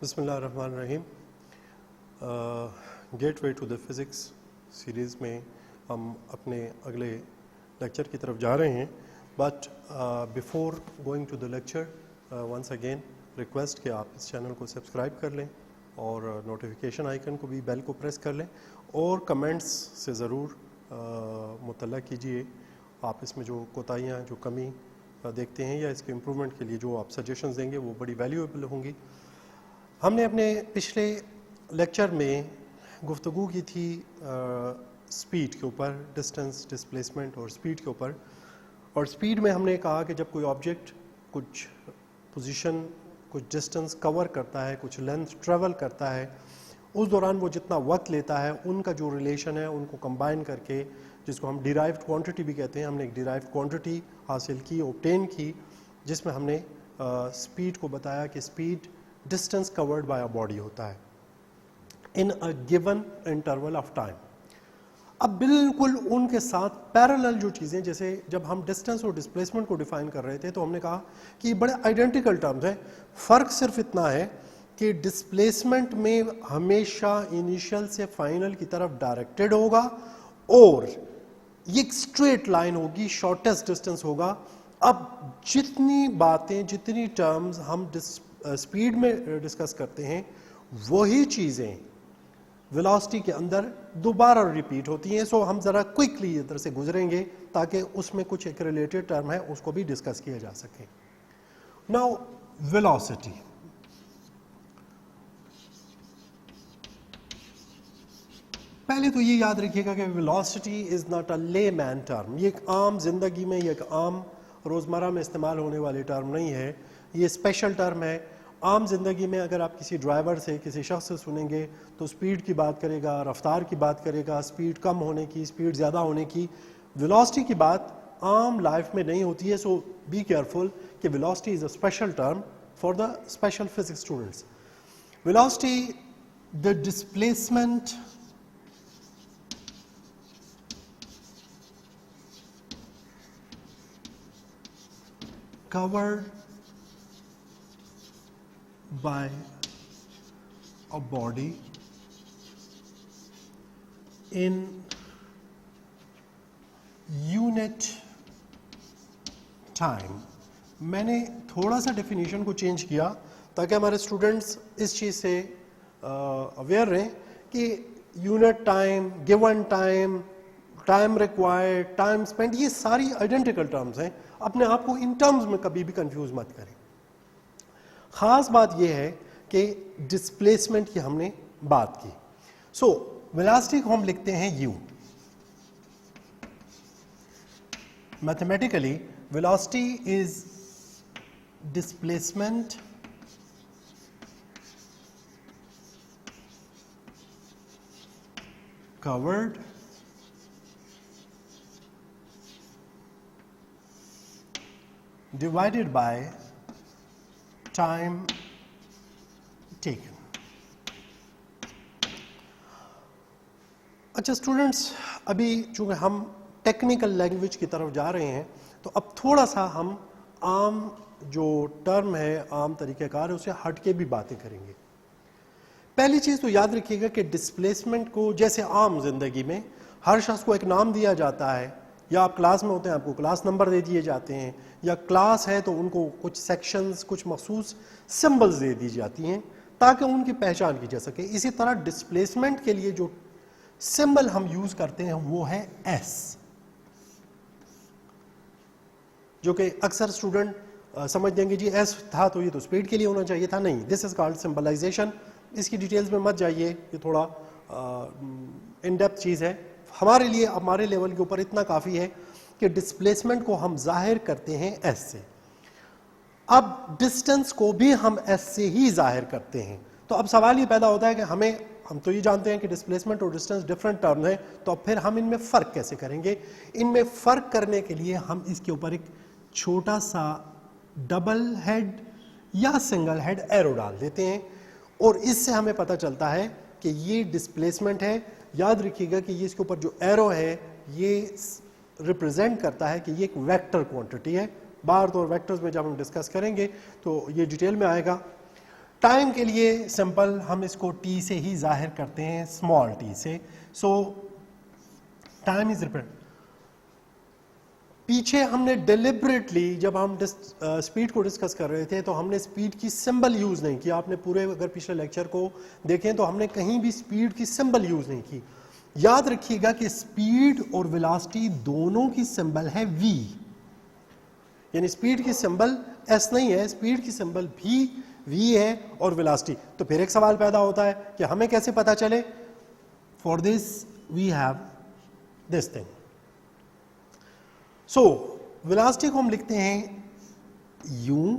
बिस्मिल्लाहिर्रहमानिर्रहीम। Gateway to the physics series में हम अपने अगले लेक्चर की तरफ जा रहे हैं, but before going to the lecture once again request कि आप इस चैनल को सब्सक्राइब कर लें और नोटिफिकेशन आइकन को भी, बेल को प्रेस कर लें और कमेंट्स से ज़रूर मुतल्ला कीजिए आप इसमें जो कोताहियाँ, जो कमी देखते हैं या इसके इम्प्रूवमेंट के लिए जो आप सजेशंस देंगे वो बड़ी वैल्यूएबल होंगी। हमने अपने पिछले लेक्चर में गुफ्तगू की थी स्पीड के ऊपर, डिस्टेंस, डिस्प्लेसमेंट और स्पीड के ऊपर। और स्पीड में हमने कहा कि जब कोई ऑब्जेक्ट कुछ पोजीशन, कुछ डिस्टेंस कवर करता है, कुछ लेंथ ट्रेवल करता है, उस दौरान वो जितना वक्त लेता है उनका जो रिलेशन है उनको कंबाइन करके, जिसको हम डिराइव्ड क्वांटिटी भी कहते हैं, हमने एक डिराइव्ड क्वांटिटी हासिल की, ऑब्टेन की, जिसमें हमने स्पीड को बताया कि speed distance covered by a body होता है in a given interval of time. अब बिल्कुल उनके साथ पैरेलल जो चीज़ें, जैसे जब हम डिस्टेंस और डिस्प्लेसमेंट को डिफाइन कर रहे थे तो हमने कहा कि बड़े आइडेंटिकल टर्म्स हैं, फ़र्क सिर्फ इतना है कि डिस्प्लेसमेंट में हमेशा इनिशियल से फाइनल की तरफ डायरेक्टेड होगा और ये एक स्ट्रेट लाइन होगी, शॉर्टेस्ट डिस्टेंस होगा। अब जितनी बातें, जितनी टर्म्स हम स्पीड में डिस्कस करते हैं वही चीज़ें वेलोसिटी के अंदर दोबारा रिपीट होती हैं। सो हम ज़रा क्विकली इधर से गुजरेंगे ताकि उसमें कुछ एक रिलेटेड टर्म है उसको भी डिस्कस किया जा सके। नाउ वेलोसिटी, पहले तो ये याद रखिएगा कि velocity is not a layman term. ये एक आम जिंदगी में, ये एक आम रोज़मर्रा में इस्तेमाल होने वाली टर्म नहीं है, ये स्पेशल टर्म है। आम जिंदगी में अगर आप किसी ड्राइवर से, किसी शख्स से सुनेंगे तो स्पीड की बात करेगा, रफ्तार की बात करेगा, स्पीड कम होने की, स्पीड ज़्यादा होने की। वेलोसिटी की बात आम लाइफ में नहीं होती है। सो बी केयरफुल कि velocity is a special term for the special physics students. Velocity, the displacement covered by a body in unit time। मैंने थोड़ा सा डेफिनेशन को चेंज किया ताकि हमारे स्टूडेंट्स इस चीज़ से अवेयर रहें कि unit time, given time, time required, time spend, ये सारी आइडेंटिकल टर्म्स हैं। अपने आप को इन टर्म्स में कभी भी कंफ्यूज मत करें। ख़ास बात यह है कि डिस्प्लेसमेंट की हमने बात की। सो वेलोसिटी को हम लिखते हैं u। Mathematically velocity is displacement covered divided by time taken। अच्छा स्टूडेंट्स, अभी चूंकि हम टेक्निकल लैंग्वेज की तरफ जा रहे हैं तो अब थोड़ा सा हम आम जो टर्म है, आम तरीक़ेकार है, उससे हट के भी बातें करेंगे। पहली चीज़ तो याद रखिएगा कि डिस्प्लेसमेंट को, जैसे आम जिंदगी में हर शख्स को एक नाम दिया जाता है, या आप क्लास में होते हैं आपको क्लास नंबर दे दिए जाते हैं, या क्लास है तो उनको कुछ सेक्शंस, कुछ मखसूस सिंबल्स दे दी जाती हैं ताकि उनकी पहचान की जा सके। इसी तरह डिस्प्लेसमेंट के लिए जो सिंबल हम यूज करते हैं वो है एस, जो कि अक्सर स्टूडेंट समझ देंगे जी एस था तो ये तो स्पीड के लिए होना चाहिए था। नहीं, दिस इज कॉल्ड सिंबलाइजेशन। इसकी डिटेल्स में मत जाइए, ये थोड़ा इन डेप्थ चीज़ है। हमारे लिए, हमारे लेवल के ऊपर इतना काफ़ी है कि डिस्प्लेसमेंट को हम जाहिर करते हैं एस से। अब डिस्टेंस को भी हम एस से ही जाहिर करते हैं। तो अब सवाल ये पैदा होता है कि हम तो ये जानते हैं कि डिस्प्लेसमेंट और डिस्टेंस डिफरेंट टर्म है, तो अब फिर हम इनमें फ़र्क कैसे करेंगे? इनमें फ़र्क करने के लिए हम इसके ऊपर एक छोटा सा डबल हेड या सिंगल हेड एरो डाल देते हैं और इससे हमें पता चलता है कि ये डिस्प्लेसमेंट है। याद रखिएगा कि ये इसके ऊपर जो एरो है ये रिप्रेजेंट करता है कि ये एक वेक्टर क्वांटिटी है। बार और वेक्टर्स में जब हम डिस्कस करेंगे तो ये डिटेल में आएगा। टाइम के लिए सिंपल हम इसको t से ही जाहिर करते हैं, स्मॉल t से. सो टाइम इज रिप्रेजेंट. पीछे हमने डिलिबरेटली जब हम स्पीड को डिस्कस कर रहे थे तो हमने स्पीड की सिंबल यूज नहीं किया. आपने पूरे अगर पिछले लेक्चर को देखें तो हमने कहीं भी स्पीड की सिंबल यूज नहीं की. याद रखिएगा कि स्पीड और वेलोसिटी दोनों की सिंबल है v, यानी स्पीड की सिंबल s नहीं है, स्पीड की सिंबल भी v है और वेलोसिटी. तो फिर एक सवाल पैदा होता है कि हमें कैसे पता चले. For this we have this thing. So velocity को हम लिखते हैं u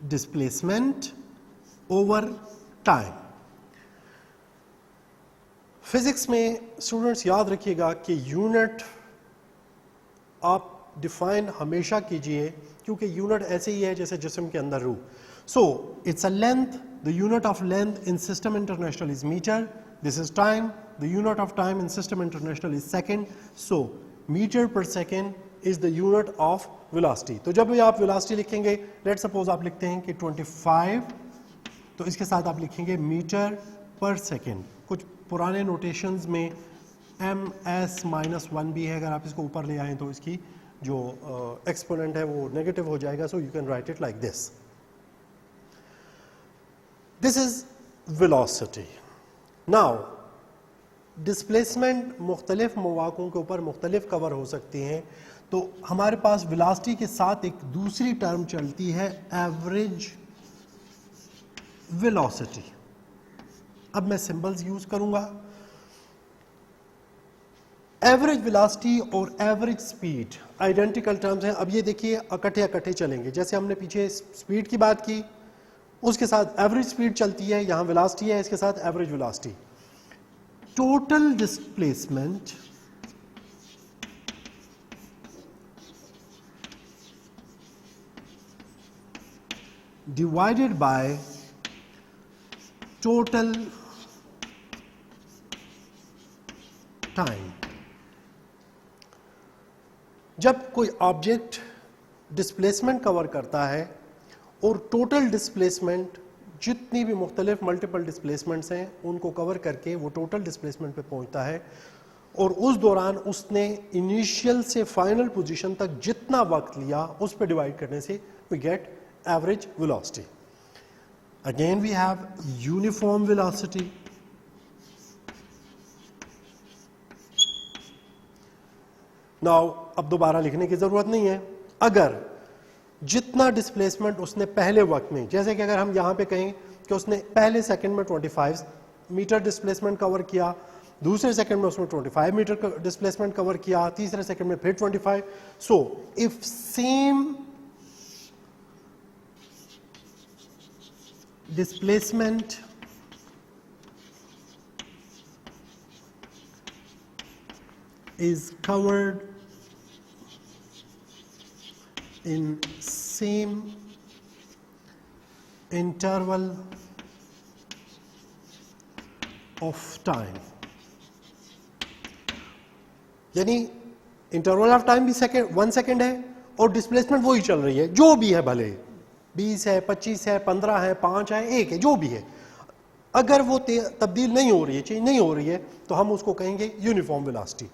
displacement over time. Physics में स्टूडेंट्स याद रखिएगा कि यूनिट आप डिफाइन हमेशा कीजिए, क्योंकि यूनिट ऐसे ही है जैसे जिस्म के अंदर रूह. So it's a length. The unit of length in system international is metre. This is time. The unit of time in system international is second. So meter per second is the unit of velocity. तो जब भी आप velocity लिखेंगे, let's suppose आप लिखते हैं कि 25, तो इसके साथ आप लिखेंगे meter per second. कुछ पुराने notations में ms-1 भी है. अगर आप इसको ऊपर ले आएं तो इसकी जो exponent है वो negative हो जाएगा. So you can write it like this. This is velocity. Now displacement मुख्तलिफ मौक़ों के ऊपर मुख्तलिफ कवर हो सकती हैं. तो हमारे पास वेलोसिटी के साथ एक दूसरी टर्म चलती है, एवरेज वेलोसिटी. अब मैं सिंबल्स यूज करूंगा. एवरेज वेलोसिटी और एवरेज स्पीड आइडेंटिकल टर्म्स हैं. अब ये देखिए इकट्ठे चलेंगे. जैसे हमने पीछे स्पीड की बात की, उसके साथ एवरेज स्पीड चलती है, यहां वेलोसिटी है, इसके साथ average velocity. Total displacement divided by total time. जब कोई ऑब्जेक्ट डिस्प्लेसमेंट कवर करता है और टोटल डिस्प्लेसमेंट जितनी भी मुख्तलिफ मल्टीपल डिस्प्लेसमेंट्स हैं उनको कवर करके वो टोटल डिस्प्लेसमेंट पे पहुंचता है, और उस दौरान उसने इनिशियल से फाइनल पोजीशन तक जितना वक्त लिया उस पे डिवाइड करने से we get average velocity. Again we have uniform velocity. Now अब दोबारा लिखने की जरूरत नहीं है. अगर जितना डिस्प्लेसमेंट उसने पहले वक्त में, जैसे कि अगर हम यहां पे कहें कि उसने पहले सेकंड में 25 मीटर डिस्प्लेसमेंट कवर किया, दूसरे सेकंड में उसने 25 मीटर डिस्प्लेसमेंट कवर किया, तीसरे सेकंड में फिर 25. So if same displacement is covered in same interval of time. यानी इंटरवल ऑफ टाइम भी 1 सेकेंड है और डिस्प्लेसमेंट वही चल रही है, जो भी है, भले 20 है, 25 है, 15 है, 5 है, 1 है, जो भी है. अगर वो तब्दील नहीं हो रही है, चेंज नहीं हो रही है, तो हम उसको कहेंगे यूनिफॉर्म वेलोसिटी.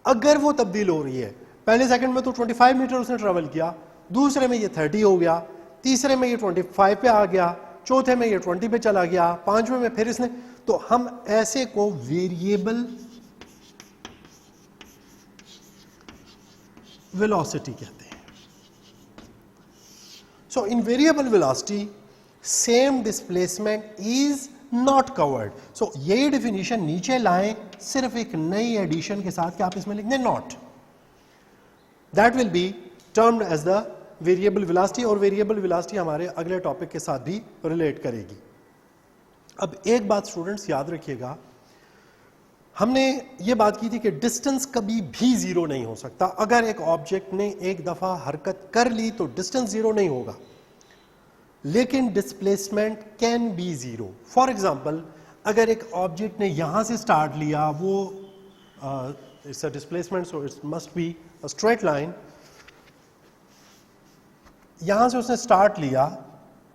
अगर वो तब्दील हो रही है, पहले सेकंड में तो 25 मीटर उसने ट्रेवल किया, दूसरे में ये 30 हो गया, तीसरे में ये 25 पे आ गया, चौथे में ये 20 पे चला गया, पांचवें में फिर इसने, तो हम ऐसे को वेरिएबल वेलोसिटी कहते हैं. So in variable velocity same displacement is not covered. So यही डेफिनेशन नीचे लाएं, सिर्फ एक नई एडिशन के साथ कि आप इसमें लिख दें note. That will be termed as the variable velocity, और वेरिएबल वेलोसिटी हमारे अगले टॉपिक के साथ भी रिलेट करेगी. अब एक बात स्टूडेंट्स याद रखिएगा, हमने ये बात की थी कि डिस्टेंस कभी भी जीरो नहीं हो सकता. अगर एक ऑब्जेक्ट ने एक दफा हरकत कर ली तो डिस्टेंस जीरो नहीं होगा, लेकिन displacement can be zero. For example, अगर एक ऑब्जेक्ट ने यहां से स्टार्ट लिया, वो it's a displacement, so it must be a straight line. यहां से उसने स्टार्ट लिया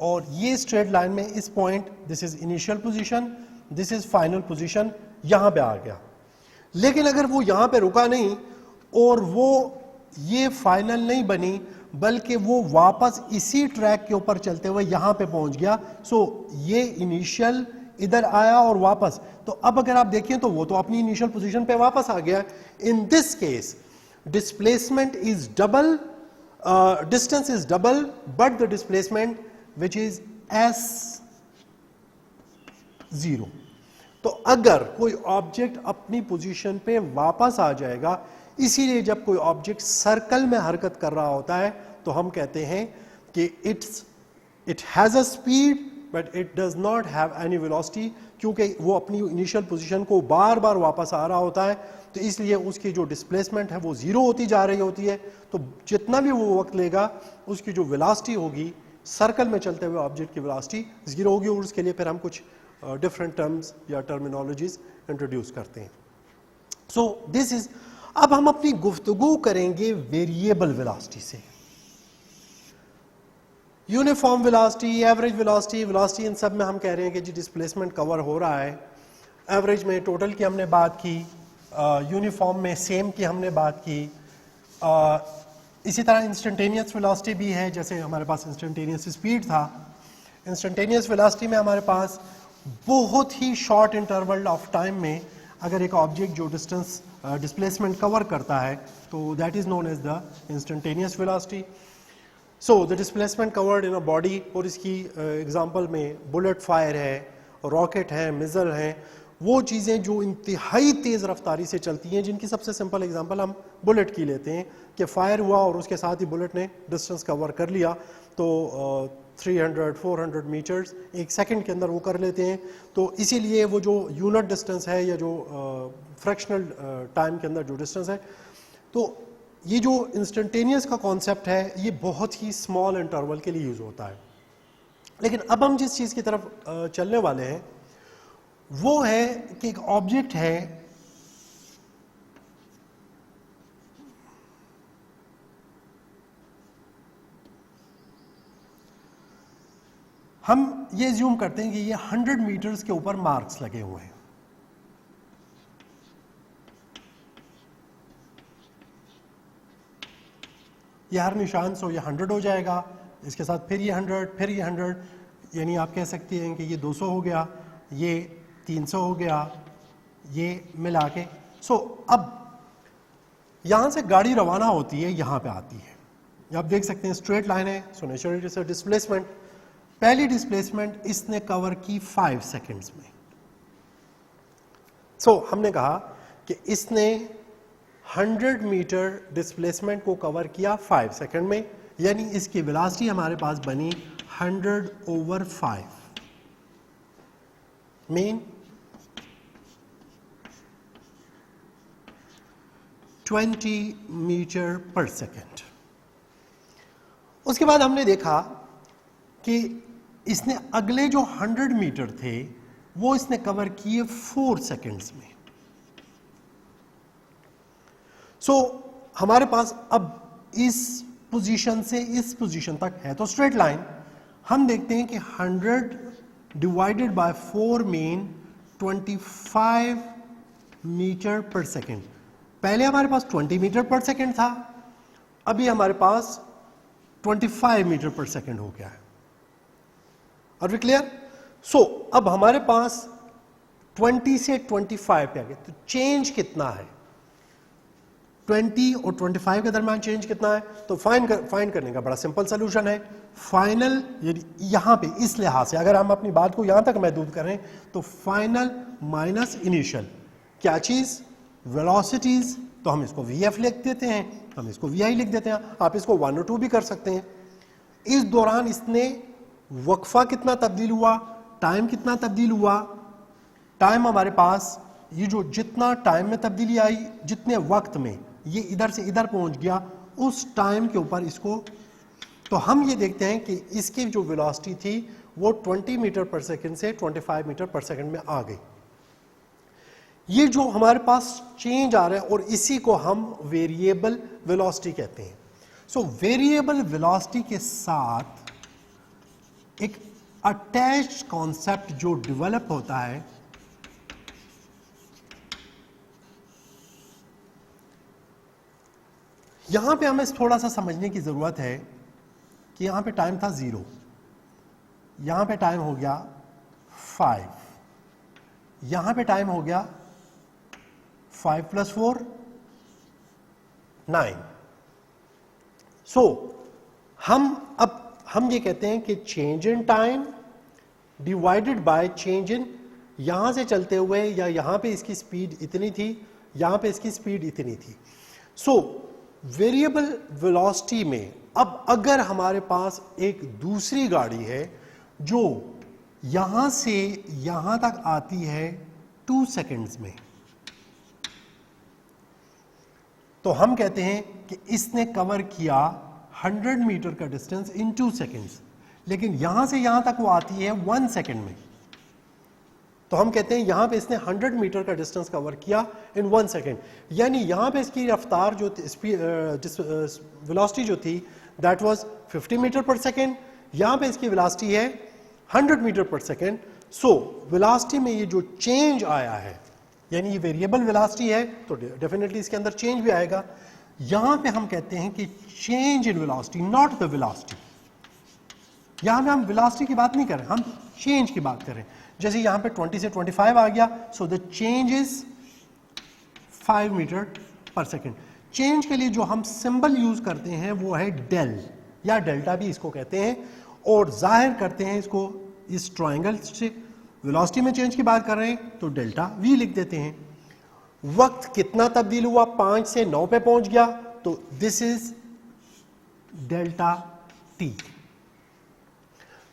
और ये स्ट्रेट लाइन में इस point, this is initial position, this is final position, यहां पे आ गया। लेकिन अगर वो यहां पे रुका नहीं और वो ये फाइनल नहीं बनी, बल्कि वो वापस इसी ट्रैक के ऊपर चलते हुए यहां पे पहुंच गया, सो ये इनिशियल इधर आया और वापस, तो अब अगर आप देखिए तो वो तो अपनी इनिशियल पोजीशन पे वापस आ गया। In this case displacement is double, distance is double, but the displacement which is s0। तो अगर कोई ऑब्जेक्ट अपनी पोजीशन पे वापस आ जाएगा, इसीलिए जब कोई ऑब्जेक्ट सर्कल में हरकत कर रहा होता है तो हम कहते हैं कि it has a speed but it does not have any velocity, क्योंकि वो अपनी इनिशियल पोजीशन को बार बार वापस आ रहा होता है, तो इसलिए उसकी जो डिस्प्लेसमेंट है वो जीरो होती जा रही होती है। तो जितना भी वो वक्त लेगा उसकी जो वेलोसिटी होगी, सर्कल में चलते हुए ऑब्जेक्ट की वेलोसिटी जीरो होगी, और उसके लिए फिर हम कुछ डिफरेंट टर्म्स या टर्मिनोलॉजीज इंट्रोड्यूस करते हैं। सो दिस इज, अब हम अपनी गुफ्तगू करेंगे वेरिएबल वेलोसिटी से। Uniform velocity, average velocity, velocity, इन सब में हम कह रहे हैं कि जी डिस्प्लेसमेंट कवर हो रहा है। एवरेज में टोटल की हमने बात की, यूनिफॉर्म में सेम की हमने बात की। इसी तरह इंस्टेंटेनियस वेलोसिटी भी है, जैसे हमारे पास इंस्टेंटेनियस स्पीड था। इंस्टेंटेनियस वेलोसिटी में हमारे पास बहुत ही शॉर्ट इंटरवल ऑफ टाइम में अगर एक ऑब्जेक्ट जो डिस्टेंस डिस्प्लेसमेंट कवर करता है तो that is known as the instantaneous velocity. So the displacement covered in a body, और इसकी एग्जांपल में बुलेट फायर है, रॉकेट है, मिसाइल है, वो चीज़ें जो इंतहाई तेज़ रफ्तारी से चलती हैं, जिनकी सबसे सिंपल एग्जांपल हम बुलेट की लेते हैं कि फायर हुआ और उसके साथ ही बुलेट ने डिस्टेंस कवर कर लिया, तो 300-400 मीटर्स एक सेकंड के अंदर वो कर लेते हैं। तो इसीलिए वो जो यूनिट डिस्टेंस है या जो फ्रैक्शनल टाइम के अंदर जो डिस्टेंस है, तो ये जो इंस्टेंटेनियस का कॉन्सेप्ट है ये बहुत ही स्मॉल इंटरवल के लिए यूज होता है। लेकिन अब हम जिस चीज़ की तरफ चलने वाले हैं वो है कि एक ऑब्जेक्ट है, हम ये ज्यूम करते हैं कि ये 100 मीटर्स के ऊपर मार्क्स लगे हुए हैं। ये हर निशान सो ये 100 हो जाएगा, इसके साथ फिर ये 100, फिर ये 100, यानी आप कह सकते हैं कि ये 200 हो गया, ये 300 हो गया, ये मिला के। सो अब यहां से गाड़ी रवाना होती है, यहां पे आती है, आप देख सकते हैं स्ट्रेट लाइन है। सो नेचुरली से डिस्प्लेसमेंट, पहली डिस्प्लेसमेंट इसने कवर की 5 सेकंड्स में। सो हमने कहा कि इसने 100 मीटर डिस्प्लेसमेंट को कवर किया 5 सेकंड में, यानी इसकी वेलोसिटी हमारे पास बनी 100/5 मीन 20 मीटर पर सेकंड। उसके बाद हमने देखा कि इसने अगले जो 100 मीटर थे वो इसने कवर किए 4 सेकंड्स में। सो हमारे पास अब इस पोजीशन से इस पोजीशन तक है तो स्ट्रेट लाइन, हम देखते हैं कि 100 डिवाइडेड बाय 4 मीन 25 मीटर पर सेकंड। पहले हमारे पास 20 मीटर पर सेकंड था, अभी हमारे पास 25 मीटर पर सेकंड हो गया है। Are we clear? सो अब हमारे पास 20 से 25 पे आ गए, तो चेंज कितना है? 20 और 25 के दरमियान चेंज कितना है? तो फाइंड करने का बड़ा सिंपल सोल्यूशन है। फाइनल यहां पे इस लिहाज से अगर हम अपनी बात को यहां तक महदूद करें तो फाइनल माइनस इनिशियल, क्या चीज? वेलोसिटीज। तो हम इसको VF लिख देते हैं, हम इसको VI लिख देते हैं, आप इसको 1 और 2 भी कर सकते हैं। इस दौरान इसने वक्फा कितना तब्दील हुआ, टाइम कितना तब्दील हुआ? टाइम हमारे पास ये जो जितना टाइम में तब्दीली आई, जितने वक्त में ये इधर से इधर पहुंच गया, उस टाइम के ऊपर इसको, तो हम ये देखते हैं कि इसकी जो वेलोसिटी थी वो 20 मीटर पर सेकंड से 25 मीटर पर सेकंड में आ गई। ये जो हमारे पास चेंज आ रहा है और इसी को हम वेरिएबल वेलोसिटी कहते हैं। सो वेरिएबल वेलोसिटी के साथ एक अटैच्ड कॉन्सेप्ट जो डेवलप होता है, यहां पे हमें थोड़ा सा समझने की जरूरत है कि यहां पे टाइम था 0, यहां पे टाइम हो गया 5, यहां पे टाइम हो गया 5 + 4 9। सो हम ये कहते हैं कि change in time divided by change in, यहां से चलते हुए या यहां पे इसकी स्पीड इतनी थी, यहां पे इसकी स्पीड इतनी थी। सो वेरिएबल वेलोसिटी में अब अगर हमारे पास एक दूसरी गाड़ी है जो यहां से यहां तक आती है 2 सेकेंड्स में, तो हम कहते हैं कि इसने कवर किया 100 मीटर का डिस्टेंस इन 2 सेकेंड्स, लेकिन यहां से यहां तक वो आती है 1 सेकेंड में, तो हम कहते हैं यहां पे इसने 100 मीटर का डिस्टेंस कवर किया इन 1 सेकेंड। यानी यहां पे इसकी रफ्तार जो वेलोसिटी जो थी that was 50 metre per second, यहां पे इसकी वेलोसिटी है 100 metre per second. So velocity में ये जो चेंज आया है, यानी ये वेरिएबल वेलोसिटी है तो डेफिनेटली इसके अंदर चेंज भी आएगा। यहां पे हम कहते हैं कि change in velocity, not the velocity. यहां पे हम वेलोसिटी की बात नहीं कर रहे, हम चेंज की बात कर रहे हैं। जैसे यहां पे 20 से 25 आ गया, so the change is 5 metre per second. Change के लिए जो हम सिंबल यूज करते हैं वो है डेल, या डेल्टा भी इसको कहते हैं, और जाहिर करते हैं इसको इस ट्रायंगल से। वेलोसिटी में चेंज की बात कर रहे हैं तो डेल्टा वी लिख देते हैं। वक्त कितना तब्दील हुआ, 5 से 9 पे पहुंच गया, तो this is delta T.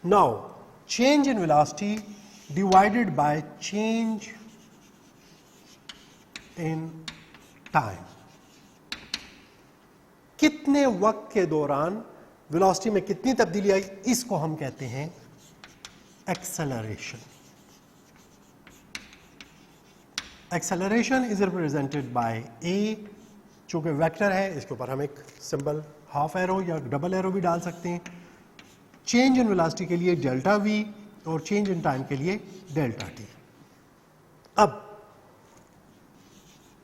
Now change in velocity divided by change in time, कितने वक्त के दौरान वेलोसिटी में कितनी तब्दीली आई, इसको हम कहते हैं acceleration. Acceleration is represented by a, चूंकि वेक्टर है इसके ऊपर हम एक सिंबल हाफ एरो या डबल एरो भी डाल सकते हैं। चेंज इन वेलोसिटी के लिए डेल्टा वी और चेंज इन टाइम के लिए डेल्टा टी। अब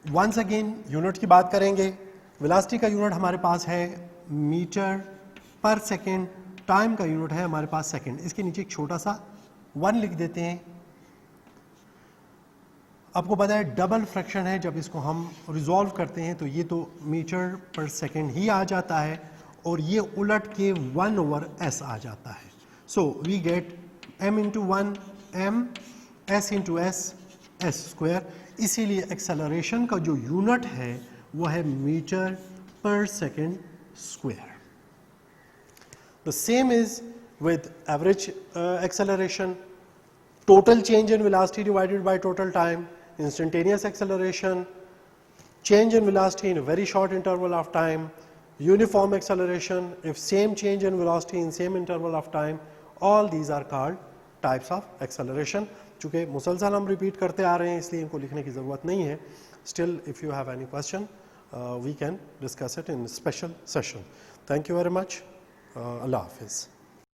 वंस अगेन यूनिट की बात करेंगे। वेलोसिटी का यूनिट हमारे पास है मीटर पर सेकेंड, टाइम का यूनिट है हमारे पास सेकेंड। इसके नीचे एक छोटा सा 1 लिख देते हैं। आपको पता है डबल फ्रैक्शन है, जब इसको हम रिजॉल्व करते हैं तो ये तो मीटर पर सेकेंड ही आ जाता है और ये उलट के 1/s आ जाता है। So we get m × 1 m, s × s s square. इसीलिए एक्सेलरेशन का जो यूनिट है वो है metre per second square. The same is with average acceleration, total change in velocity divided by total time, instantaneous acceleration, change in velocity in a very short interval of time, uniform acceleration, if same change in velocity in same interval of time, all these are called types of acceleration. चूँकि मुसलसल हम repeat करते आ रहे हैं इसलिए इनको लिखने की ज़रूरत नहीं है। Still, if you have any question, we can discuss it in a special session. Thank you very much. Allah Hafiz.